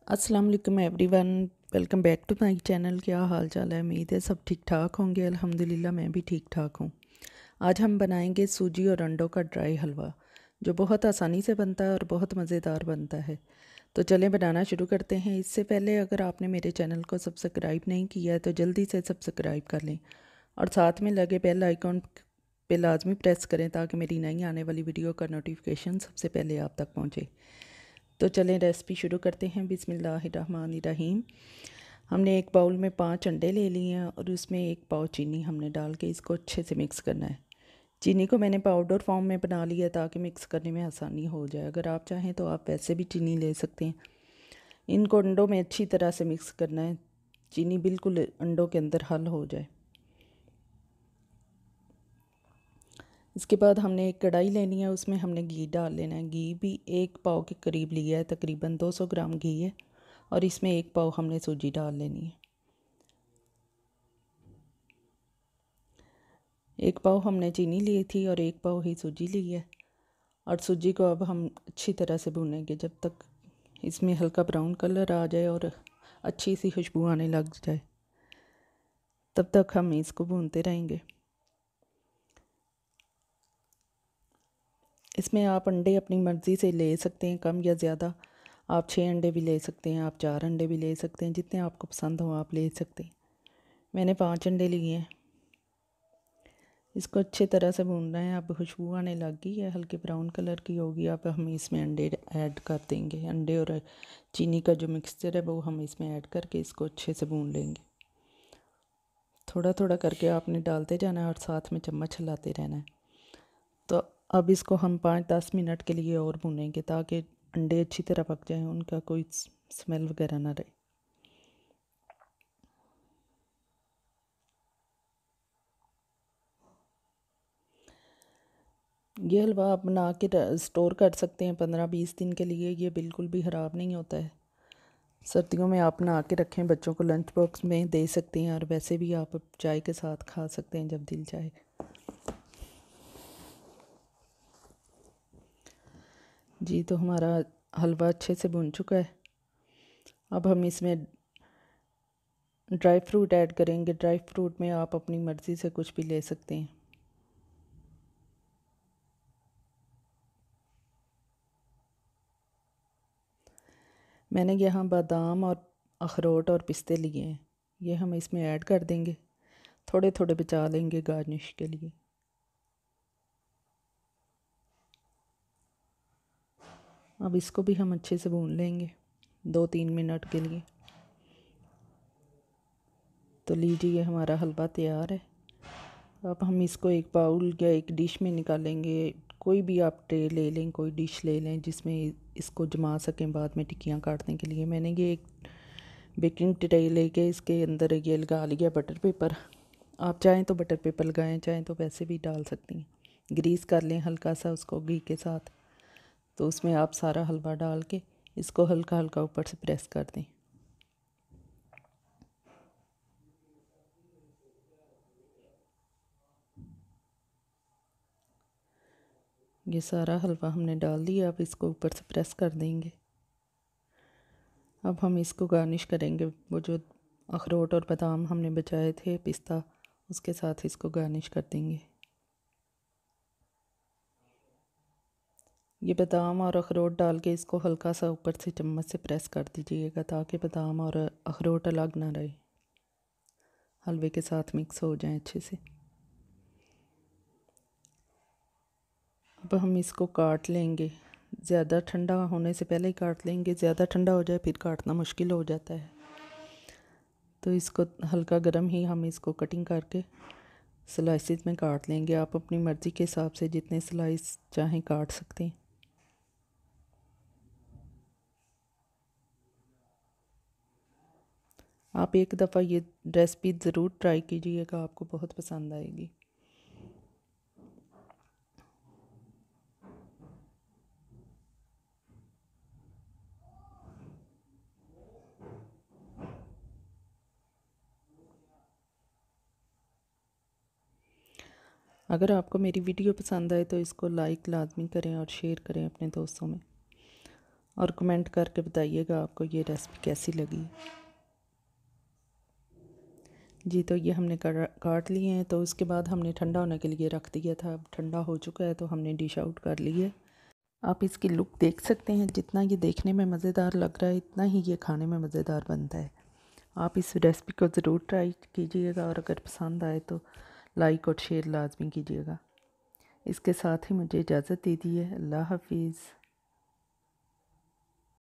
अस्सलाम वालेकुम everyone. Welcome back to my channel. क्या हाल चाल है? उम्मीद है सब ठीक ठाक होंगे। अल्हम्दुलिल्लाह मैं भी ठीक ठाक हूँ। आज हम बनाएंगे सूजी और अंडों का ड्राई हलवा, जो बहुत आसानी से बनता है और बहुत मज़ेदार बनता है। तो चलें बनाना शुरू करते हैं। इससे पहले अगर आपने मेरे चैनल को सब्सक्राइब नहीं किया है तो जल्दी से सब्सक्राइब कर लें और साथ में लगे बेल आइकॉन पे लाजमी प्रेस करें ताकि मेरी नई आने वाली वीडियो का नोटिफिकेशन सबसे पहले आप तक पहुँचे। तो चलें रेसिपी शुरू करते हैं। बिस्मिल्लाहिर्रहमानिर्रहीम। हमने एक बाउल में 5 अंडे ले लिए हैं और उसमें 1 पाव चीनी हमने डाल के इसको अच्छे से मिक्स करना है। चीनी को मैंने पाउडर फॉर्म में बना लिया ताकि मिक्स करने में आसानी हो जाए। अगर आप चाहें तो आप वैसे भी चीनी ले सकते हैं। इनको अंडों में अच्छी तरह से मिक्स करना है, चीनी बिल्कुल अंडों के अंदर हल हो जाए। इसके बाद हमने एक कढ़ाई लेनी है, उसमें हमने घी डाल लेना है। घी भी 1 पाव के करीब लिया है, तकरीबन 200 ग्राम घी है और इसमें 1 पाव हमने सूजी डाल लेनी है। 1 पाव हमने चीनी ली थी और 1 पाव ही सूजी ली है। और सूजी को अब हम अच्छी तरह से भूनेंगे जब तक इसमें हल्का ब्राउन कलर आ जाए और अच्छी सी खुशबू आने लग जाए, तब तक हम इसको भूनते रहेंगे। इसमें आप अंडे अपनी मर्ज़ी से ले सकते हैं, कम या ज़्यादा। आप 6 अंडे भी ले सकते हैं, आप 4 अंडे भी ले सकते हैं, जितने आपको पसंद हो आप ले सकते हैं। मैंने 5 अंडे लिए हैं। इसको अच्छे तरह से भूनना है। अब खुशबू आने लग गई है, हल्के ब्राउन कलर की होगी। अब हम इसमें अंडे ऐड कर देंगे। अंडे और चीनी का जो मिक्सचर है वो हम इसमें ऐड करके इसको अच्छे से भून लेंगे। थोड़ा थोड़ा करके आपने डालते जाना है और साथ में चम्मच हिलाते रहना है। तो अब इसको हम 5-10 मिनट के लिए और भूनेंगे ताकि अंडे अच्छी तरह पक जाएं, उनका कोई स्मेल वगैरह ना रहे। ये हलवा आप बना के स्टोर कर सकते हैं 15-20 दिन के लिए। ये बिल्कुल भी ख़राब नहीं होता है। सर्दियों में आप बना के रखें, बच्चों को लंच बॉक्स में दे सकते हैं और वैसे भी आप चाय के साथ खा सकते हैं जब दिल चाहे। जी, तो हमारा हलवा अच्छे से भुन चुका है। अब हम इसमें ड्राई फ्रूट ऐड करेंगे। ड्राई फ्रूट में आप अपनी मर्ज़ी से कुछ भी ले सकते हैं। मैंने यहाँ बादाम और अखरोट और पिस्ते लिए हैं, ये हम इसमें ऐड कर देंगे। थोड़े थोड़े बचा लेंगे गार्निश के लिए। अब इसको भी हम अच्छे से भून लेंगे 2-3 मिनट के लिए। तो लीजिए हमारा हलवा तैयार है। अब हम इसको एक बाउल या एक डिश में निकालेंगे। कोई भी आप ट्रे ले लें, कोई डिश ले लें जिसमें इसको जमा सकें बाद में टिक्कियाँ काटने के लिए। मैंने ये एक बेकिंग ट्रे लेके इसके अंदर ये लगा लिया बटर पेपर। आप चाहें तो बटर पेपर लगाएं, चाहें तो वैसे भी डाल सकती हैं। ग्रीस कर लें हल्का सा उसको घी के साथ। तो उसमें आप सारा हलवा डाल के इसको हल्का हल्का ऊपर से प्रेस कर दें। ये सारा हलवा हमने डाल दिया। अब इसको ऊपर से प्रेस कर देंगे। अब हम इसको गार्निश करेंगे। वो जो अखरोट और बादाम हमने बचाए थे, पिस्ता, उसके साथ इसको गार्निश कर देंगे। ये बादाम और अखरोट डाल के इसको हल्का सा ऊपर से चम्मच से प्रेस कर दीजिएगा ताकि बादाम और अखरोट अलग ना रहे, हलवे के साथ मिक्स हो जाए अच्छे से। अब हम इसको काट लेंगे। ज़्यादा ठंडा होने से पहले ही काट लेंगे, ज़्यादा ठंडा हो जाए फिर काटना मुश्किल हो जाता है। तो इसको हल्का गर्म ही हम इसको कटिंग करके स्लाइसिस में काट लेंगे। आप अपनी मर्ज़ी के हिसाब से जितने स्लाइस चाहें काट सकते हैं। आप एक दफ़ा ये रेसिपी ज़रूर ट्राई कीजिएगा, आपको बहुत पसंद आएगी। अगर आपको मेरी वीडियो पसंद आए तो इसको लाइक लाजमी करें और शेयर करें अपने दोस्तों में। और कमेंट करके बताइएगा आपको ये रेसिपी कैसी लगी। जी तो ये हमने काट लिए हैं, तो उसके बाद हमने ठंडा होने के लिए रख दिया था। अब ठंडा हो चुका है तो हमने डिश आउट कर ली है। आप इसकी लुक देख सकते हैं, जितना ये देखने में मज़ेदार लग रहा है इतना ही ये खाने में मज़ेदार बनता है। आप इस रेसिपी को ज़रूर ट्राई कीजिएगा और अगर पसंद आए तो लाइक और शेयर लाजमी कीजिएगा। इसके साथ ही मुझे इजाज़त दीजिए। अल्लाह हाफिज़।